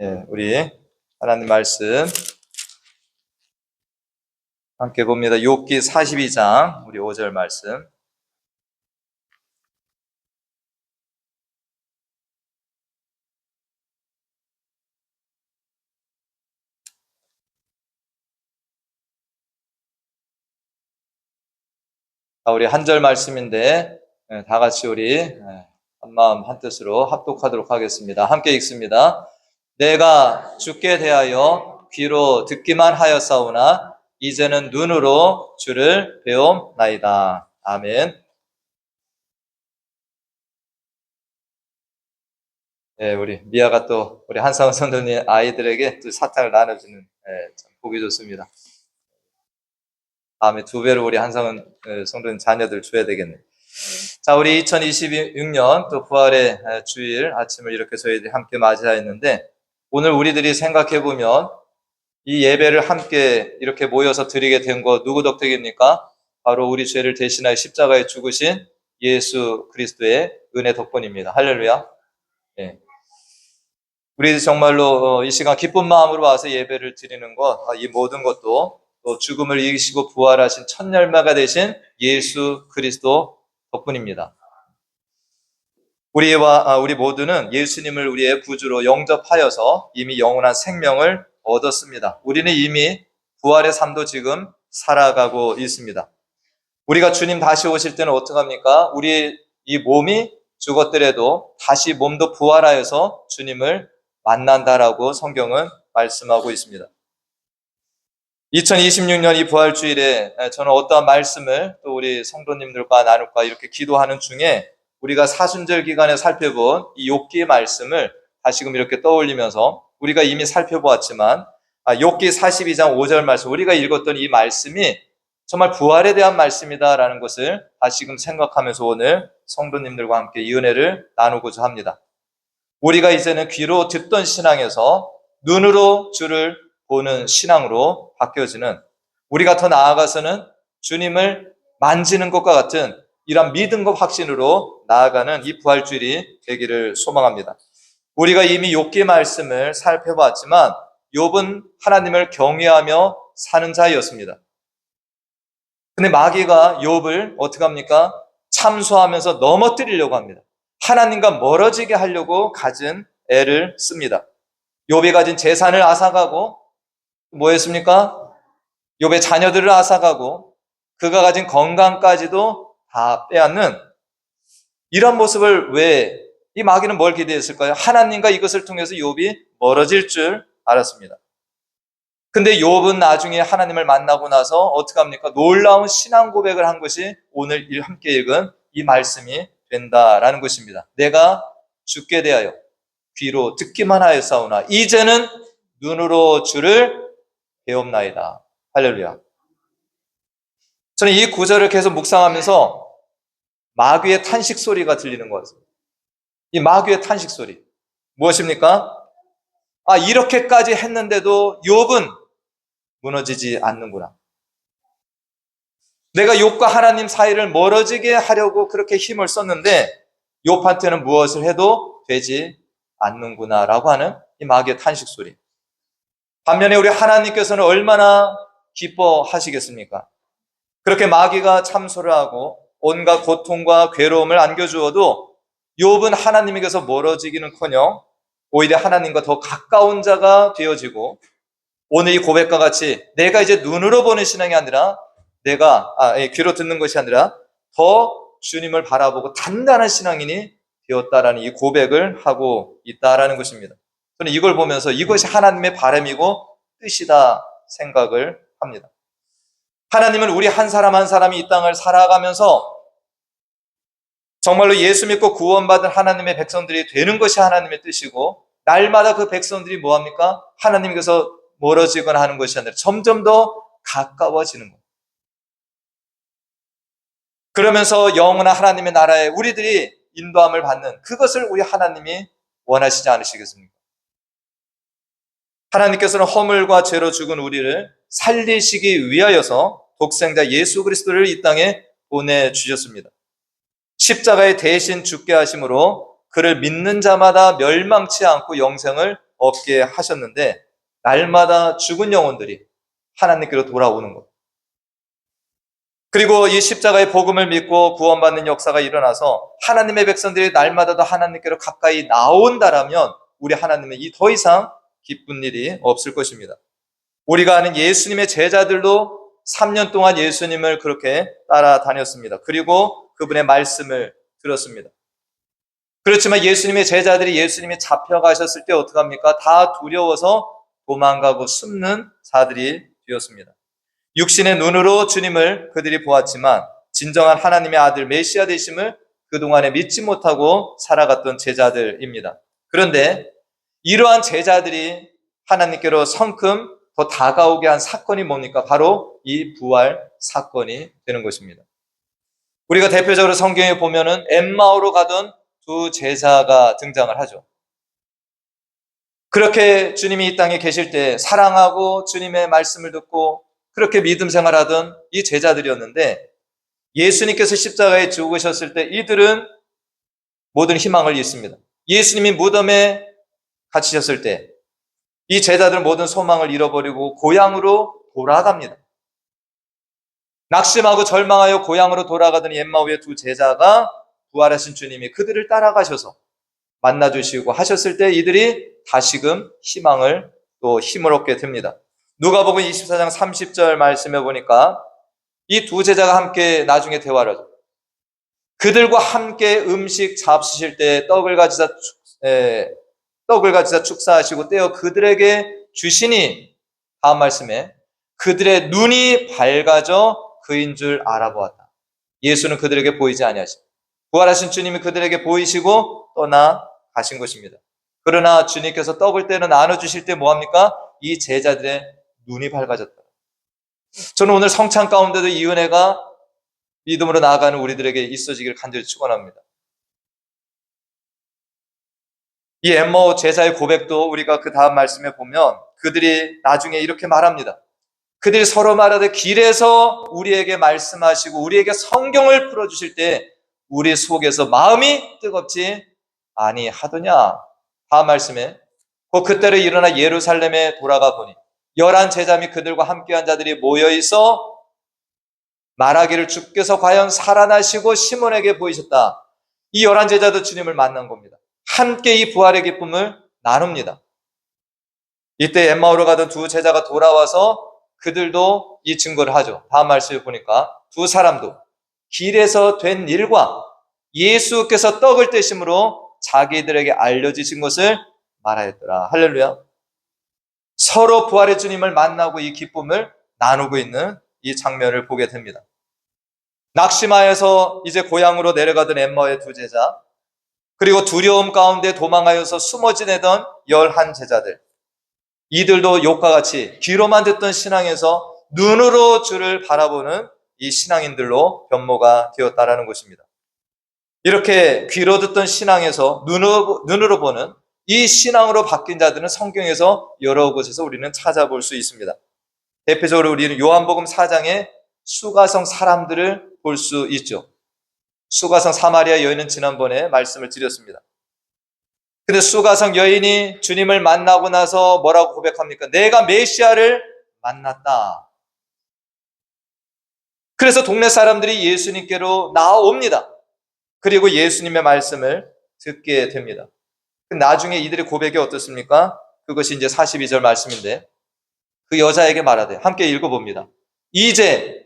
예, 우리 하나님 말씀 함께 봅니다. 욥기 42장 우리 5절 말씀. 우리 한 절 말씀인데 다 같이 우리 한 마음 한 뜻으로 합독하도록 하겠습니다. 함께 읽습니다. 내가 주께 대하여 귀로 듣기만 하였사오나 이제는 눈으로 주를 배움나이다. 아멘. 예, 우리 미아가 또 우리 한상원 선생님 아이들에게 또 사탕을 나눠주는 참 보기 좋습니다. 다음에 2배로 우리 한상원 성도님 자녀들 줘야 되겠네. 자, 우리 2026년 또 부활의 주일 아침을 이렇게 저희들이 함께 맞이하였는데, 오늘 우리들이 생각해보면 이 예배를 함께 이렇게 모여서 드리게 된 거 누구 덕택입니까? 바로 우리 죄를 대신하여 십자가에 죽으신 예수 그리스도의 은혜 덕분입니다. 할렐루야. 네. 우리 정말로 이 시간 기쁜 마음으로 와서 예배를 드리는 것, 이 모든 것도 또 죽음을 이기시고 부활하신 첫 열매가 되신 예수 그리스도 덕분입니다. 우리 모두는 예수님을 우리의 구주로 영접하여서 이미 영원한 생명을 얻었습니다. 우리는 이미 부활의 삶도 지금 살아가고 있습니다. 우리가 주님 다시 오실 때는 어떡합니까? 우리 이 몸이 죽었더라도 다시 몸도 부활하여서 주님을 만난다라고 성경은 말씀하고 있습니다. 2026년 이 부활주일에 저는 어떠한 말씀을 또 우리 성도님들과 나눌까 이렇게 기도하는 중에 우리가 사순절 기간에 살펴본 이 욥기의 말씀을 다시금 이렇게 떠올리면서 우리가 이미 살펴보았지만 욥기 42장 5절 말씀, 우리가 읽었던 이 말씀이 정말 부활에 대한 말씀이다라는 것을 다시금 생각하면서 오늘 성도님들과 함께 이 은혜를 나누고자 합니다. 우리가 이제는 귀로 듣던 신앙에서 눈으로 주를 보는 신앙으로 바뀌어지는, 우리가 더 나아가서는 주님을 만지는 것과 같은 이런 믿음과 확신으로 나아가는 이 부활주일이 되기를 소망합니다. 우리가 이미 욥기의 말씀을 살펴봤지만 욥은 하나님을 경외하며 사는 자였습니다. 근데 마귀가 욥을 어떻게 합니까? 참소하면서 넘어뜨리려고 합니다. 하나님과 멀어지게 하려고 가진 애를 씁니다. 욥이 가진 재산을 앗아가고 뭐 했습니까? 욥의 자녀들을 앗아가고 그가 가진 건강까지도 다 빼앗는 이런 모습을 왜 이 마귀는 뭘 기대했을까요? 하나님과 이것을 통해서 욥이 멀어질 줄 알았습니다. 근데 욥은 나중에 하나님을 만나고 나서 어떻게 합니까? 놀라운 신앙 고백을 한 것이 오늘 함께 읽은 이 말씀이 된다라는 것입니다. 내가 주께 대하여 귀로 듣기만 하였사오나 이제는 눈으로 주를 배움나이다. 할렐루야. 저는 이 구절을 계속 묵상하면서 마귀의 탄식 소리가 들리는 것 같습니다. 이 마귀의 탄식 소리 무엇입니까? 이렇게까지 했는데도 욥은 무너지지 않는구나. 내가 욥과 하나님 사이를 멀어지게 하려고 그렇게 힘을 썼는데 욥한테는 무엇을 해도 되지 않는구나라고 하는 이 마귀의 탄식 소리. 반면에 우리 하나님께서는 얼마나 기뻐하시겠습니까? 그렇게 마귀가 참소를 하고 온갖 고통과 괴로움을 안겨주어도 욥은 하나님에게서 멀어지기는커녕 오히려 하나님과 더 가까운 자가 되어지고, 오늘 이 고백과 같이 내가 이제 눈으로 보는 신앙이 아니라 귀로 듣는 것이 아니라 더 주님을 바라보고 단단한 신앙인이 되었다라는 이 고백을 하고 있다라는 것입니다. 저는 이걸 보면서 이것이 하나님의 바람이고 뜻이다 생각을 합니다. 하나님은 우리 한 사람 한 사람이 이 땅을 살아가면서 정말로 예수 믿고 구원받은 하나님의 백성들이 되는 것이 하나님의 뜻이고, 날마다 그 백성들이 뭐합니까? 하나님께서 멀어지거나 하는 것이 아니라 점점 더 가까워지는 것. 그러면서 영원한 하나님의 나라에 우리들이 인도함을 받는 그것을 우리 하나님이 원하시지 않으시겠습니까? 하나님께서는 허물과 죄로 죽은 우리를 살리시기 위하여서 독생자 예수 그리스도를 이 땅에 보내주셨습니다. 십자가에 대신 죽게 하심으로 그를 믿는 자마다 멸망치 않고 영생을 얻게 하셨는데 날마다 죽은 영혼들이 하나님께로 돌아오는 것. 그리고 이 십자가의 복음을 믿고 구원받는 역사가 일어나서 하나님의 백성들이 날마다 더 하나님께로 가까이 나온다라면 우리 하나님은 이 더 이상 기쁜 일이 없을 것입니다. 우리가 아는 예수님의 제자들도 3년 동안 예수님을 그렇게 따라다녔습니다. 그리고 그분의 말씀을 들었습니다. 그렇지만 예수님의 제자들이 예수님이 잡혀가셨을 때 어떡합니까? 다 두려워서 도망가고 숨는 자들이 되었습니다. 육신의 눈으로 주님을 그들이 보았지만 진정한 하나님의 아들 메시아 되심을 그동안에 믿지 못하고 살아갔던 제자들입니다. 그런데 이러한 제자들이 하나님께로 성큼 더 다가오게 한 사건이 뭡니까? 바로 이 부활 사건이 되는 것입니다. 우리가 대표적으로 성경에 보면은 엠마오로 가던 두 제자가 등장을 하죠. 그렇게 주님이 이 땅에 계실 때 사랑하고 주님의 말씀을 듣고 그렇게 믿음 생활하던 이 제자들이었는데 예수님께서 십자가에 죽으셨을 때 이들은 모든 희망을 잃습니다. 예수님이 무덤에 갇히셨을 때 이 제자들은 모든 소망을 잃어버리고 고향으로 돌아갑니다. 낙심하고 절망하여 고향으로 돌아가던 엠마오의 두 제자가 부활하신 주님이 그들을 따라가셔서 만나주시고 하셨을 때 이들이 다시금 희망을 또 힘을 얻게 됩니다. 누가복음 24장 30절 말씀해 보니까 이 두 제자가 함께 나중에 대화를 하죠. 그들과 함께 음식 잡수실 때 떡을 가지사 축사하시고 떼어 그들에게 주시니 다음 말씀에 그들의 눈이 밝아져 그인 줄 알아보았다. 예수는 그들에게 보이지 아니하시고 부활하신 주님이 그들에게 보이시고 떠나가신 것입니다. 그러나 주님께서 떡을 떼어 나눠주실 때 뭐합니까? 이 제자들의 눈이 밝아졌다. 저는 오늘 성찬 가운데도 이 은혜가 믿음으로 나아가는 우리들에게 있어지기를 간절히 축원합니다. 이 엠마오 제자의 고백도 우리가 그 다음 말씀에 보면 그들이 나중에 이렇게 말합니다. 그들이 서로 말하되 길에서 우리에게 말씀하시고 우리에게 성경을 풀어주실 때 우리 속에서 마음이 뜨겁지 아니하더냐. 다음 말씀에 그때로 일어나 예루살렘에 돌아가 보니 11 제자 및 그들과 함께한 자들이 모여있어 말하기를 주께서 과연 살아나시고 시몬에게 보이셨다. 이 11 제자도 주님을 만난 겁니다. 함께 이 부활의 기쁨을 나눕니다. 이때 엠마오로 가던 두 제자가 돌아와서 그들도 이 증거를 하죠. 다음 말씀을 보니까 두 사람도 길에서 된 일과 예수께서 떡을 떼심으로 자기들에게 알려지신 것을 말하였더라. 할렐루야. 서로 부활의 주님을 만나고 이 기쁨을 나누고 있는 이 장면을 보게 됩니다. 낙심하여서 이제 고향으로 내려가던 엠마오의 두 제자, 그리고 두려움 가운데 도망하여서 숨어 지내던 11 제자들, 이들도 욕과 같이 귀로만 듣던 신앙에서 눈으로 주를 바라보는 이 신앙인들로 변모가 되었다라는 것입니다. 이렇게 귀로 듣던 신앙에서 눈으로 보는 이 신앙으로 바뀐 자들은 성경에서 여러 곳에서 우리는 찾아볼 수 있습니다. 대표적으로 우리는 요한복음 4장에 수가성 사람들을 볼 수 있죠. 수가성 사마리아 여인은 지난번에 말씀을 드렸습니다. 근데 수가성 여인이 주님을 만나고 나서 뭐라고 고백합니까? 내가 메시아를 만났다. 그래서 동네 사람들이 예수님께로 나옵니다. 그리고 예수님의 말씀을 듣게 됩니다. 나중에 이들의 고백이 어떻습니까? 그것이 이제 42절 말씀인데 그 여자에게 말하되 함께 읽어봅니다. 이제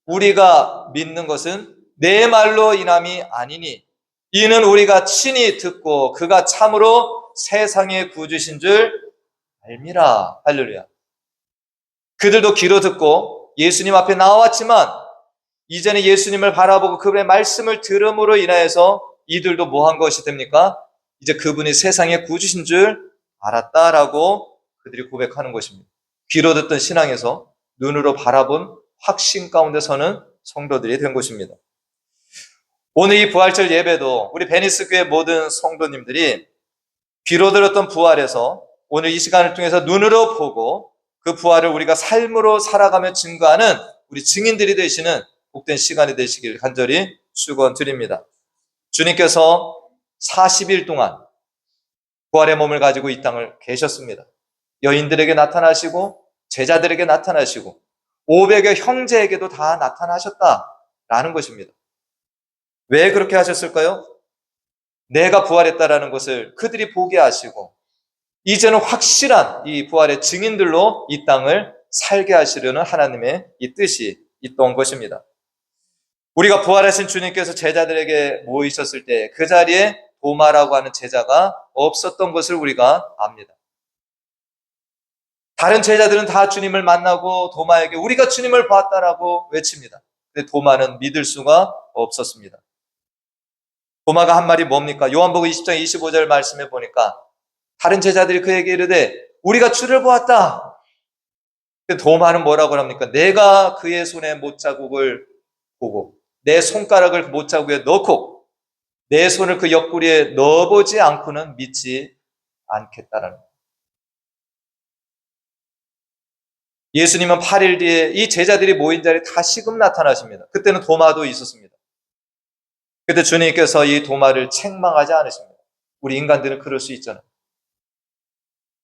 우리가 믿는 것은 내 말로 인함이 아니니 이는 우리가 친히 듣고 그가 참으로 세상의 구주신 줄 알미라. 할렐루야. 그들도 귀로 듣고 예수님 앞에 나왔지만 이제는 예수님을 바라보고 그분의 말씀을 들음으로 인하여서 이들도 뭐 한 것이 됩니까? 이제 그분이 세상의 구주신 줄 알았다라고 그들이 고백하는 것입니다. 귀로 듣던 신앙에서 눈으로 바라본 확신 가운데 서는 성도들이 된 것입니다. 오늘 이 부활절 예배도 우리 베니스 교회 모든 성도님들이 귀로 들었던 부활에서 오늘 이 시간을 통해서 눈으로 보고 그 부활을 우리가 삶으로 살아가며 증거하는 우리 증인들이 되시는 복된 시간이 되시길 간절히 축원드립니다. 주님께서 40일 동안 부활의 몸을 가지고 이 땅을 계셨습니다. 여인들에게 나타나시고 제자들에게 나타나시고 500여 형제에게도 다 나타나셨다라는 것입니다. 왜 그렇게 하셨을까요? 내가 부활했다라는 것을 그들이 보게 하시고 이제는 확실한 이 부활의 증인들로 이 땅을 살게 하시려는 하나님의 이 뜻이 있던 것입니다. 우리가 부활하신 주님께서 제자들에게 모이셨을 때 그 자리에 도마라고 하는 제자가 없었던 것을 우리가 압니다. 다른 제자들은 다 주님을 만나고 도마에게 우리가 주님을 보았다라고 외칩니다. 근데 도마는 믿을 수가 없었습니다. 도마가 한 말이 뭡니까? 요한복음 20장 25절 말씀해 보니까 다른 제자들이 그에게 이르되 우리가 주를 보았다. 도마는 뭐라고 합니까? 내가 그의 손에 못자국을 보고 내 손가락을 그 못자국에 넣고 내 손을 그 옆구리에 넣어보지 않고는 믿지 않겠다라는 거예요. 예수님은 8일 뒤에 이 제자들이 모인 자리에 다시금 나타나십니다. 그때는 도마도 있었습니다. 그때 주님께서 이 도마를 책망하지 않으십니다. 우리 인간들은 그럴 수 있잖아요.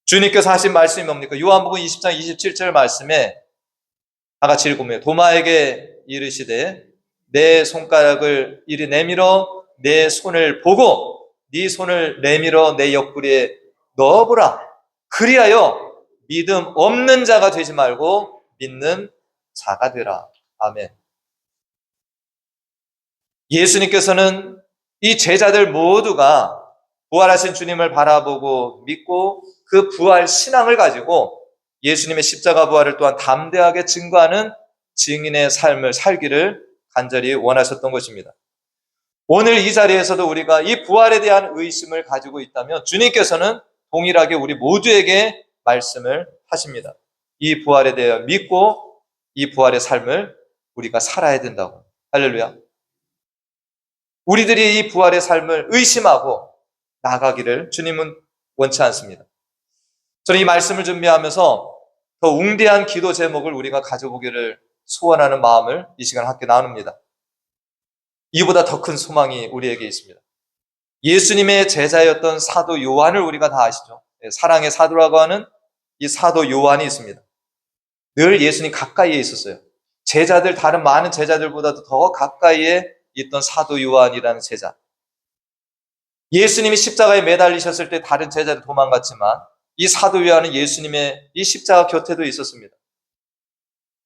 주님께서 하신 말씀이 뭡니까? 요한복음 20장 27절 말씀에 다 같이 읽으면 도마에게 이르시되 내 손가락을 이리 내밀어 내 손을 보고 네 손을 내밀어 내 옆구리에 넣어보라. 그리하여 믿음 없는 자가 되지 말고 믿는 자가 되라. 아멘. 예수님께서는 이 제자들 모두가 부활하신 주님을 바라보고 믿고 그 부활 신앙을 가지고 예수님의 십자가 부활을 또한 담대하게 증거하는 증인의 삶을 살기를 간절히 원하셨던 것입니다. 오늘 이 자리에서도 우리가 이 부활에 대한 의심을 가지고 있다면 주님께서는 동일하게 우리 모두에게 말씀을 하십니다. 이 부활에 대해 믿고 이 부활의 삶을 우리가 살아야 된다고. 할렐루야. 우리들이 이 부활의 삶을 의심하고 나가기를 주님은 원치 않습니다. 저는 이 말씀을 준비하면서 더 웅대한 기도 제목을 우리가 가져보기를 소원하는 마음을 이 시간 함께 나눕니다. 이보다 더 큰 소망이 우리에게 있습니다. 예수님의 제자였던 사도 요한을 우리가 다 아시죠? 사랑의 사도라고 하는 이 사도 요한이 있습니다. 늘 예수님 가까이에 있었어요. 제자들, 다른 많은 제자들보다도 더 가까이에 있던 사도 요한이라는 제자. 예수님이 십자가에 매달리셨을 때 다른 제자들 도망갔지만 이 사도 요한은 예수님의 이 십자가 곁에도 있었습니다.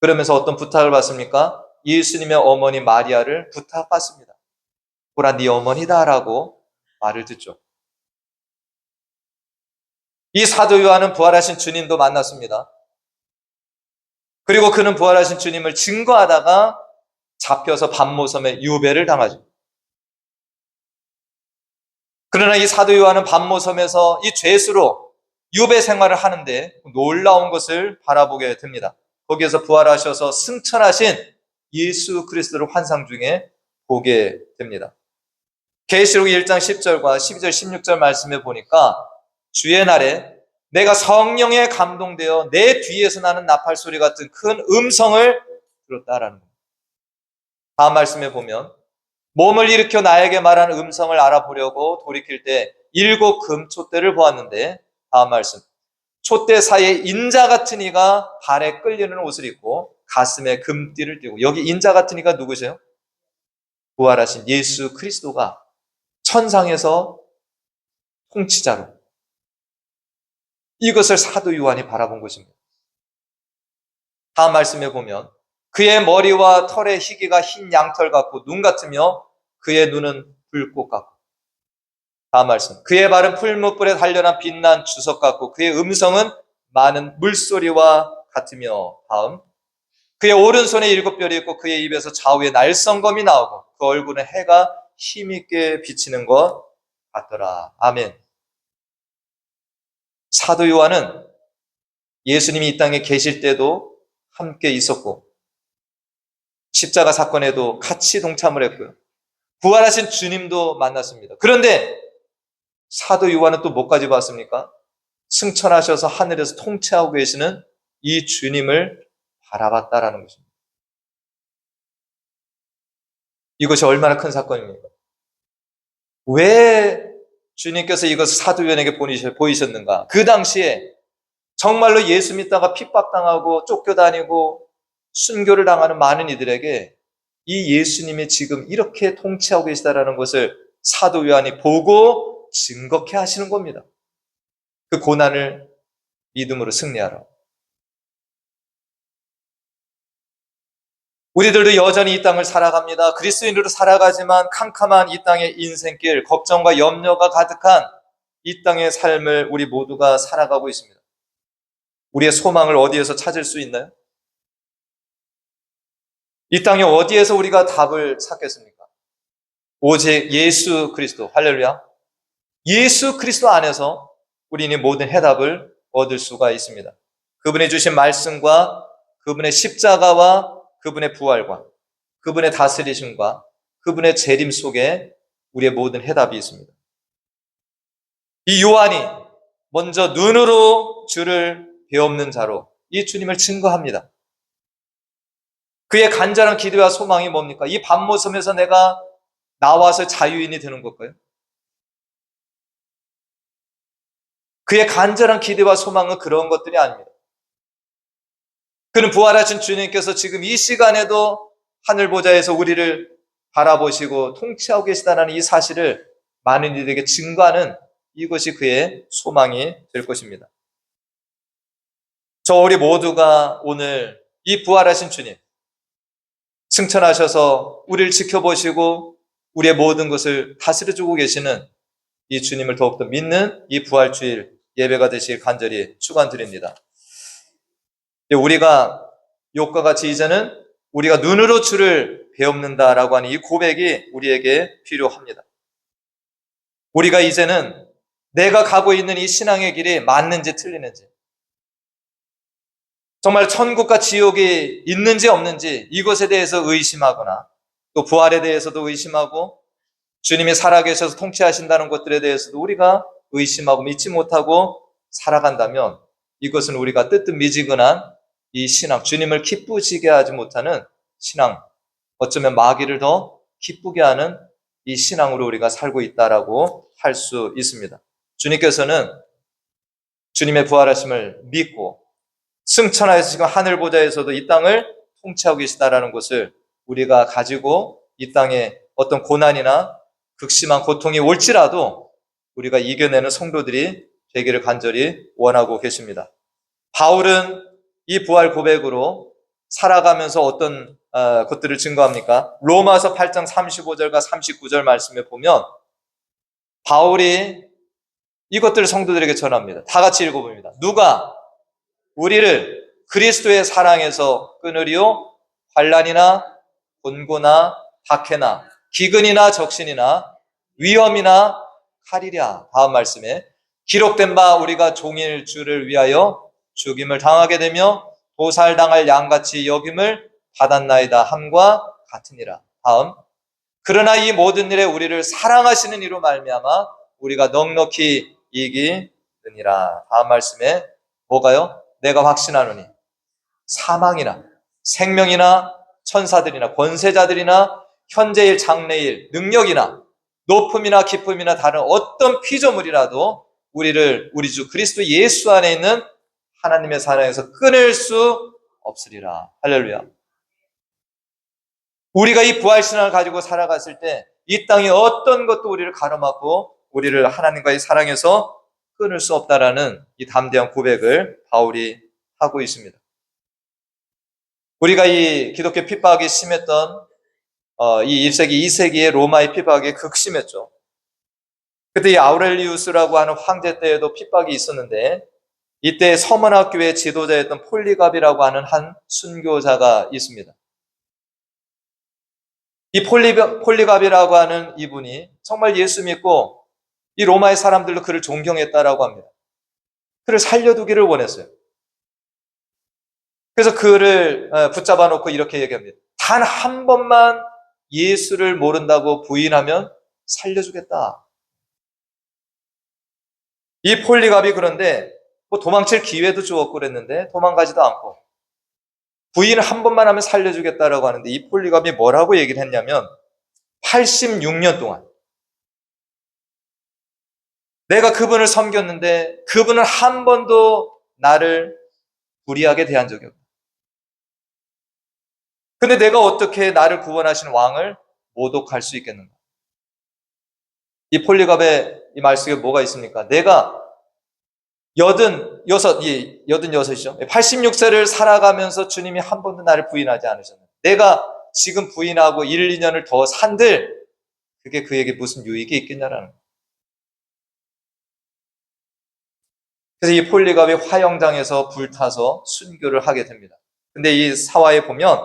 그러면서 어떤 부탁을 받습니까? 예수님의 어머니 마리아를 부탁받습니다. 보라 네 어머니다라고 말을 듣죠. 이 사도 요한은 부활하신 주님도 만났습니다. 그리고 그는 부활하신 주님을 증거하다가 잡혀서 밤모섬에 유배를 당하죠. 그러나 이 사도 요한은 밤모섬에서 이 죄수로 유배 생활을 하는데 놀라운 것을 바라보게 됩니다. 거기에서 부활하셔서 승천하신 예수 그리스도를 환상 중에 보게 됩니다. 계시록 1장 10절과 12절 16절 말씀에 보니까 주의 날에 내가 성령에 감동되어 내 뒤에서 나는 나팔 소리 같은 큰 음성을 들었다라는 겁니다. 다음 말씀에 보면 몸을 일으켜 나에게 말하는 음성을 알아보려고 돌이킬 때 7 금촛대를 보았는데 다음 말씀 촛대 사이에 인자 같은 이가 발에 끌리는 옷을 입고 가슴에 금띠를 띠고 여기 인자 같은 이가 누구세요? 부활하신 예수 그리스도가 천상에서 통치자로 이것을 사도 요한이 바라본 것입니다. 다음 말씀에 보면 그의 머리와 털의 희기가 흰 양털 같고 눈 같으며 그의 눈은 불꽃 같고 다음 말씀 그의 발은 풀무불에 단련한 빛난 주석 같고 그의 음성은 많은 물소리와 같으며 다음 그의 오른손에 7뼈이 있고 그의 입에서 좌우에 날성검이 나오고 그 얼굴은 해가 힘있게 비치는 것 같더라. 아멘. 사도 요한은 예수님이 이 땅에 계실 때도 함께 있었고 십자가 사건에도 같이 동참을 했고요. 부활하신 주님도 만났습니다. 그런데 사도 요한은 또 뭐까지 봤습니까? 승천하셔서 하늘에서 통치하고 계시는 이 주님을 바라봤다라는 것입니다. 이것이 얼마나 큰 사건입니까? 왜 주님께서 이것을 사도요한에게 보이셨는가? 그 당시에 정말로 예수 믿다가 핍박당하고 쫓겨다니고 순교를 당하는 많은 이들에게 이 예수님이 지금 이렇게 통치하고 계시다라는 것을 사도 요한이 보고 증거케 하시는 겁니다. 그 고난을 믿음으로 승리하라. 우리들도 여전히 이 땅을 살아갑니다. 그리스도인으로 살아가지만 캄캄한 이 땅의 인생길, 걱정과 염려가 가득한 이 땅의 삶을 우리 모두가 살아가고 있습니다. 우리의 소망을 어디에서 찾을 수 있나요? 이 땅에 어디에서 우리가 답을 찾겠습니까? 오직 예수 그리스도, 할렐루야. 예수 그리스도 안에서 우리는 모든 해답을 얻을 수가 있습니다. 그분이 주신 말씀과 그분의 십자가와 그분의 부활과 그분의 다스리심과 그분의 재림 속에 우리의 모든 해답이 있습니다. 이 요한이 먼저 눈으로 주를 배없는 자로 이 주님을 증거합니다. 그의 간절한 기도와 소망이 뭡니까? 이 밤모섬에서 내가 나와서 자유인이 되는 걸까요? 그의 간절한 기대와 소망은 그런 것들이 아닙니다. 그는 부활하신 주님께서 지금 이 시간에도 하늘 보좌에서 우리를 바라보시고 통치하고 계시다는 이 사실을 많은 이들에게 증거하는 이것이 그의 소망이 될 것입니다. 저 우리 모두가 오늘 이 부활하신 주님 승천하셔서 우리를 지켜보시고 우리의 모든 것을 다스려주고 계시는 이 주님을 더욱더 믿는 이 부활주일 예배가 되시길 간절히 축원드립니다. 우리가 욥과 같이 이제는 우리가 눈으로 주를 배웁는다라고 하는 이 고백이 우리에게 필요합니다. 우리가 이제는 내가 가고 있는 이 신앙의 길이 맞는지 틀리는지, 정말 천국과 지옥이 있는지 없는지 이것에 대해서 의심하거나 또 부활에 대해서도 의심하고 주님이 살아계셔서 통치하신다는 것들에 대해서도 우리가 의심하고 믿지 못하고 살아간다면 이것은 우리가 뜨뜻미지근한 이 신앙, 주님을 기쁘시게 하지 못하는 신앙, 어쩌면 마귀를 더 기쁘게 하는 이 신앙으로 우리가 살고 있다라고 할 수 있습니다. 주님께서는 주님의 부활하심을 믿고 승천하여서 지금 하늘 보좌에서도 이 땅을 통치하고 계시다라는 것을 우리가 가지고 이 땅에 어떤 고난이나 극심한 고통이 올지라도 우리가 이겨내는 성도들이 되기를 간절히 원하고 계십니다. 바울은 이 부활 고백으로 살아가면서 어떤 것들을 증거합니까? 로마서 8장 35절과 39절 말씀에 보면 바울이 이것들을 성도들에게 전합니다. 다 같이 읽어봅니다. 누가 우리를 그리스도의 사랑에서 끊으리요? 환난이나 곤고나 박해나 기근이나 적신이나 위험이나 칼이랴. 다음 말씀에 기록된 바 우리가 종일 주를 위하여 죽임을 당하게 되며 도살당할 양같이 여김을 받았나이다 함과 같으니라. 다음 그러나 이 모든 일에 우리를 사랑하시는 이로 말미암아 우리가 넉넉히 이기느니라. 다음 말씀에 뭐가요? 내가 확신하노니 사망이나 생명이나 천사들이나 권세자들이나 현재일 장래일 능력이나 높음이나 깊음이나 다른 어떤 피조물이라도 우리를 우리 주 그리스도 예수 안에 있는 하나님의 사랑에서 끊을 수 없으리라. 할렐루야. 우리가 이 부활신앙을 가지고 살아갔을 때 이 땅의 어떤 것도 우리를 가로막고 우리를 하나님과의 사랑에서 끊을 수 없다라는 이 담대한 고백을 바울이 하고 있습니다. 우리가 이 기독교 핍박이 심했던 이 1세기, 2세기의 로마의 핍박이 극심했죠. 그때 이 아우렐리우스라고 하는 황제 때에도 핍박이 있었는데 이때 서문학교의 지도자였던 폴리갑이라고 하는 한 순교자가 있습니다. 이 폴리갑이라고 하는 이분이 정말 예수 믿고 이 로마의 사람들도 그를 존경했다라고 합니다. 그를 살려두기를 원했어요. 그래서 그를 붙잡아 놓고 이렇게 얘기합니다. 단 한 번만 예수를 모른다고 부인하면 살려주겠다. 이 폴리갑이 그런데 뭐 도망칠 기회도 주었고 그랬는데 도망가지도 않고 부인을 한 번만 하면 살려주겠다라고 하는데 이 폴리갑이 뭐라고 얘기를 했냐면 86년 동안 내가 그분을 섬겼는데 그분은 한 번도 나를 불의하게 대한 적이 없다. 근데 내가 어떻게 나를 구원하신 왕을 모독할 수 있겠는가? 이 폴리갑의 이 말씀에 뭐가 있습니까? 내가 86이죠. 86세를 살아가면서 주님이 한 번도 나를 부인하지 않으셨는데 내가 지금 부인하고 1, 2년을 더 산들 그게 그에게 무슨 유익이 있겠냐라는 거예요. 그래서 이 폴리갑이 화영장에서 불타서 순교를 하게 됩니다. 근데 이 사화에 보면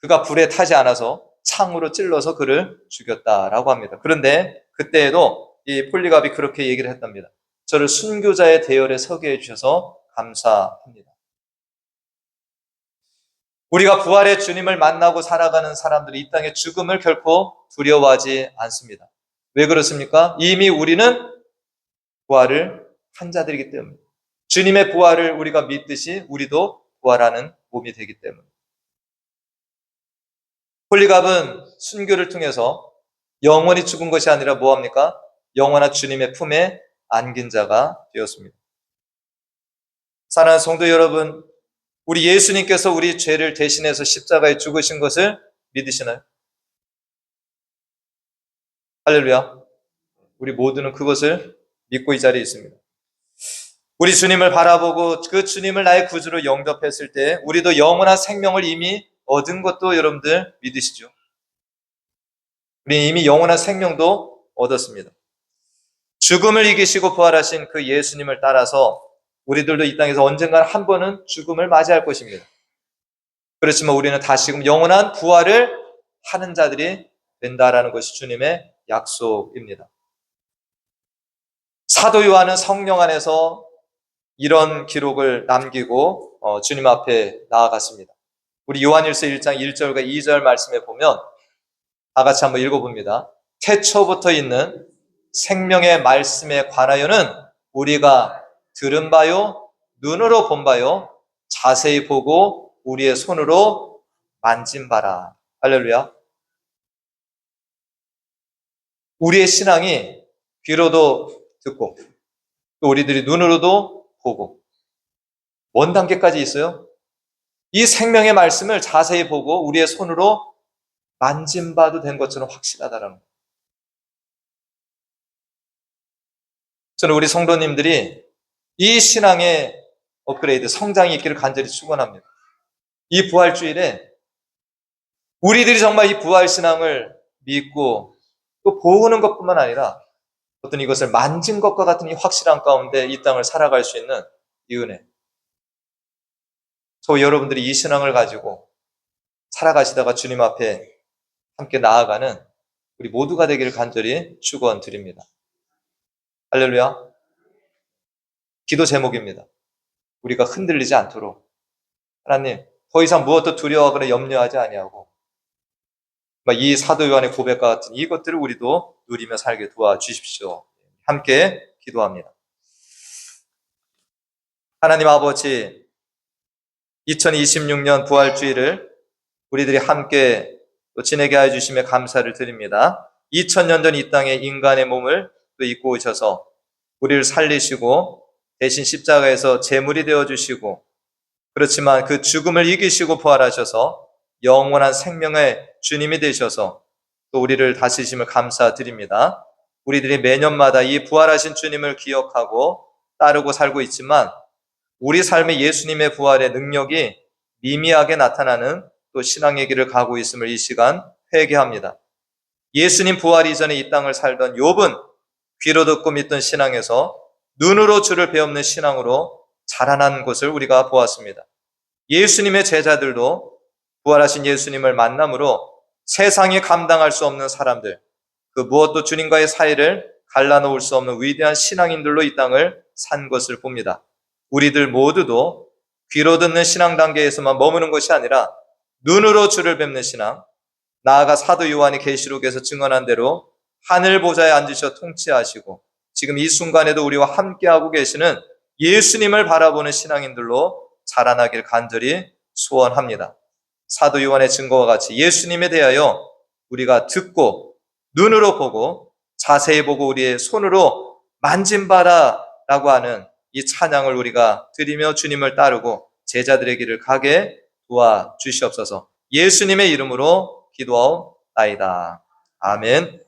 그가 불에 타지 않아서 창으로 찔러서 그를 죽였다라고 합니다. 그런데 그때에도 이 폴리갑이 그렇게 얘기를 했답니다. 저를 순교자의 대열에 서게 해주셔서 감사합니다. 우리가 부활의 주님을 만나고 살아가는 사람들이 이 땅의 죽음을 결코 두려워하지 않습니다. 왜 그렇습니까? 이미 우리는 부활을 한 자들이기 때문에 주님의 부활을 우리가 믿듯이 우리도 부활하는 몸이 되기 때문에 폴리갑은 순교를 통해서 영원히 죽은 것이 아니라 뭐합니까? 영원한 주님의 품에 안긴 자가 되었습니다. 사랑하는 성도 여러분, 우리 예수님께서 우리 죄를 대신해서 십자가에 죽으신 것을 믿으시나요? 할렐루야. 우리 모두는 그것을 믿고 이 자리에 있습니다. 우리 주님을 바라보고 그 주님을 나의 구주로 영접했을 때 우리도 영원한 생명을 이미 얻은 것도 여러분들 믿으시죠? 우리 이미 영원한 생명도 얻었습니다. 죽음을 이기시고 부활하신 그 예수님을 따라서 우리들도 이 땅에서 언젠가 한 번은 죽음을 맞이할 것입니다. 그렇지만 우리는 다시금 영원한 부활을 하는 자들이 된다라는 것이 주님의 약속입니다. 사도 요한은 성령 안에서 이런 기록을 남기고 주님 앞에 나아갔습니다. 우리 요한일서 1장 1절과 2절 말씀에 보면 다 같이 한번 읽어봅니다. 태초부터 있는 생명의 말씀에 관하여는 우리가 들은 바요, 눈으로 본 바요, 자세히 보고 우리의 손으로 만진 바라. 할렐루야. 우리의 신앙이 귀로도 듣고 또 우리들이 눈으로도 보고 뭔 단계까지 있어요? 이 생명의 말씀을 자세히 보고 우리의 손으로 만진 바도 된 것처럼 확실하다라는 거예요. 저는 우리 성도님들이 이 신앙의 업그레이드, 성장이 있기를 간절히 축원합니다. 이 부활주일에 우리들이 정말 이 부활신앙을 믿고 또 보는 것뿐만 아니라 어떤 이것을 만진 것과 같은 이 확실한 가운데 이 땅을 살아갈 수 있는 이 은혜. 저 여러분들이 이 신앙을 가지고 살아가시다가 주님 앞에 함께 나아가는 우리 모두가 되기를 간절히 축원드립니다. 할렐루야. 기도 제목입니다. 우리가 흔들리지 않도록 하나님 더 이상 무엇도 두려워하거나 염려하지 아니하고 이 사도 요한의 고백과 같은 이것들을 우리도 누리며 살게 도와주십시오. 함께 기도합니다. 하나님 아버지, 2026년 부활주일을 우리들이 함께 또 지내게 하여 주심에 감사를 드립니다. 2000년 전 이 땅에 인간의 몸을 또 입고 오셔서 우리를 살리시고 대신 십자가에서 제물이 되어주시고 그렇지만 그 죽음을 이기시고 부활하셔서 영원한 생명의 주님이 되셔서 또 우리를 다스리심을 감사드립니다. 우리들이 매년마다 이 부활하신 주님을 기억하고 따르고 살고 있지만 우리 삶의 예수님의 부활의 능력이 미미하게 나타나는 또 신앙의 길을 가고 있음을 이 시간 회개합니다. 예수님 부활 이전에 이 땅을 살던 욥은 귀로 듣고 믿던 신앙에서 눈으로 주를 배우는 신앙으로 자라난 것을 우리가 보았습니다. 예수님의 제자들도 부활하신 예수님을 만남으로 세상이 감당할 수 없는 사람들, 그 무엇도 주님과의 사이를 갈라놓을 수 없는 위대한 신앙인들로 이 땅을 산 것을 봅니다. 우리들 모두도 귀로 듣는 신앙 단계에서만 머무는 것이 아니라 눈으로 주를 뵙는 신앙, 나아가 사도 요한이 계시록에서 증언한 대로 하늘 보좌에 앉으셔 통치하시고 지금 이 순간에도 우리와 함께하고 계시는 예수님을 바라보는 신앙인들로 자라나길 간절히 소원합니다. 사도 요한의 증거와 같이 예수님에 대하여 우리가 듣고 눈으로 보고 자세히 보고 우리의 손으로 만진바라라고 하는 이 찬양을 우리가 드리며 주님을 따르고 제자들의 길을 가게 도와주시옵소서. 예수님의 이름으로 기도하옵나이다. 아멘.